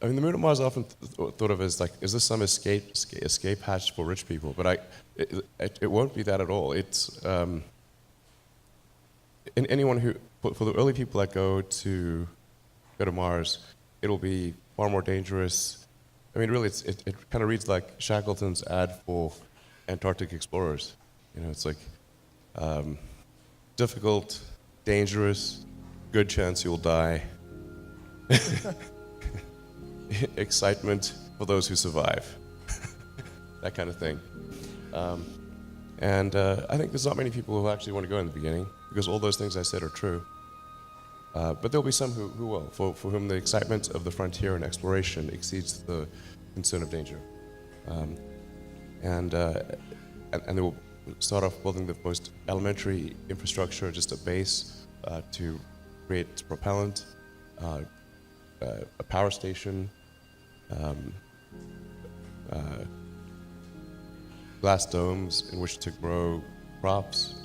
I mean, the moon of Mars is often thought of as like, is this some escape hatch for rich people? But it won't be that at all. It's anyone who, for the early people that go to Mars, it'll be far more dangerous. I mean, really, it kind of reads like Shackleton's ad for Antarctic explorers. You know, it's like difficult, dangerous, good chance you'll die. Excitement for those who survive. That kind of thing. I think there's not many people who actually want to go in the beginning, because all those things I said are true. But there'll be some who will, for whom the excitement of the frontier and exploration exceeds the concern of danger. And they will start off building the most elementary infrastructure, just a base to create propellant, a power station, glass domes in which to grow crops,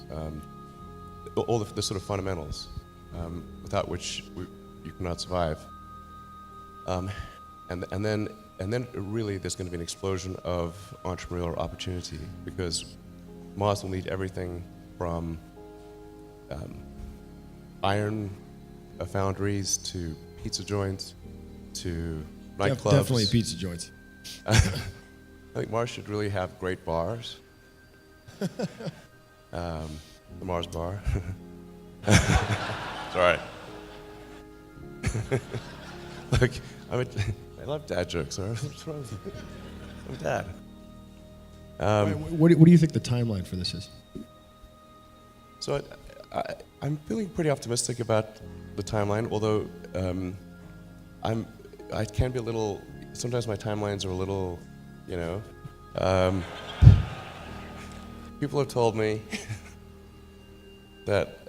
all the sort of fundamentals without which you cannot survive. And then really there's going to be an explosion of entrepreneurial opportunity, because Mars will need everything from iron foundries to pizza joints to nightclubs. Definitely pizza joints. I think Mars should really have great bars. The Mars bar. It's all right. Look, I love dad jokes. All right? What's wrong with you? I'm dad. What do you think the timeline for this is? So I'm feeling pretty optimistic about the timeline, although I can be a little. Sometimes my timelines are a little, you know. People have told me that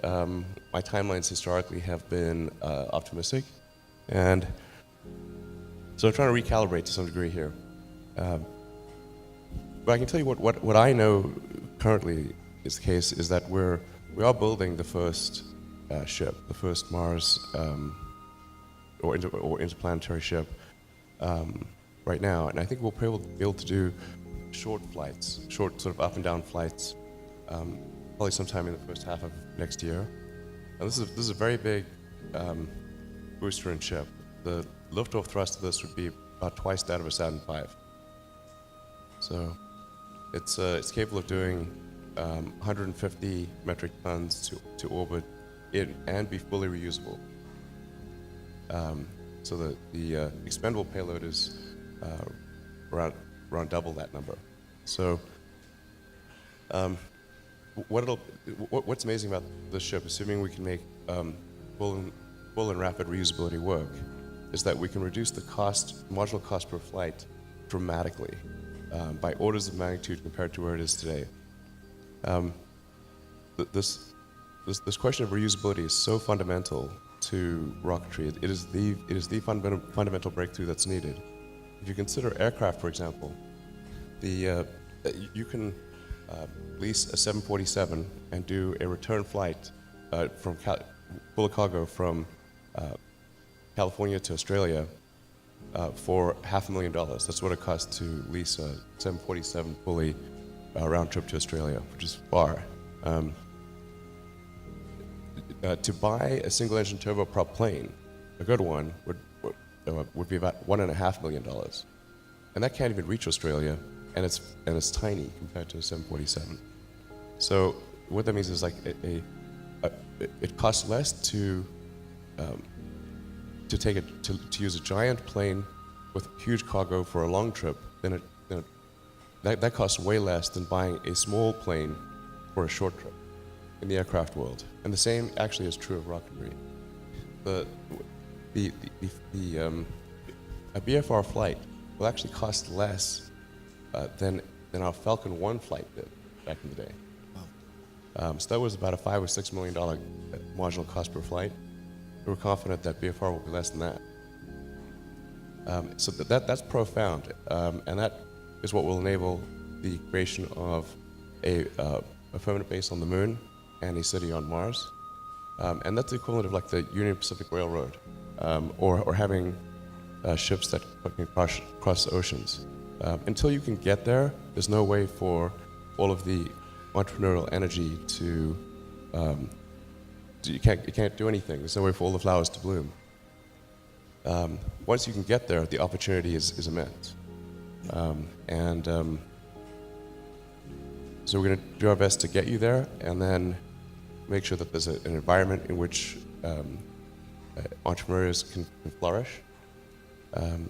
my timelines historically have been optimistic, and so I'm trying to recalibrate to some degree here. But I can tell you what I know currently is the case is that we are building the first ship, the first Mars or interplanetary ship right now, and I think we'll be able to do short flights, short sort of up and down flights, probably sometime in the first half of next year. And this is a very big booster and ship. The liftoff thrust of this would be about twice that of a Saturn V. So it's capable of doing 150 metric tons to orbit and be fully reusable. So the expendable payload is around double that number. So what's amazing about this ship, assuming we can make full and rapid reusability work, is that we can reduce the marginal cost per flight dramatically, by orders of magnitude compared to where it is today. This question of reusability is so fundamental to rocketry. It is the fundamental breakthrough that's needed. If you consider aircraft, for example, you can lease a 747 and do a return flight full of cargo from California to Australia for $500,000. That's what it costs to lease a 747 fully round trip to Australia, which is far. To buy a single-engine turboprop plane, a good one, would be about $1.5 million, and that can't even reach Australia, and it's tiny compared to a 747. So what that means is like it costs less to use a giant plane with huge cargo for a long trip than that costs way less than buying a small plane for a short trip in the aircraft world. And the same actually is true of rocketry. A BFR flight will actually cost less than our Falcon 1 flight did back in the day. Wow. So that was about a $5 or $6 million marginal cost per flight. We're confident that BFR will be less than that. So that's profound, and that is what will enable the creation of a permanent base on the moon and a city on Mars. And that's the equivalent of like the Union Pacific Railroad, or having ships that can cross oceans. Until you can get there, there's no way for all of the entrepreneurial energy to you can't do anything. There's no way for all the flowers to bloom. Once you can get there, the opportunity is immense. So we're going to do our best to get you there, and then make sure that there's an environment in which entrepreneurs can flourish. And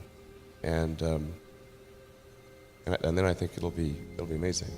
then I think it'll be amazing.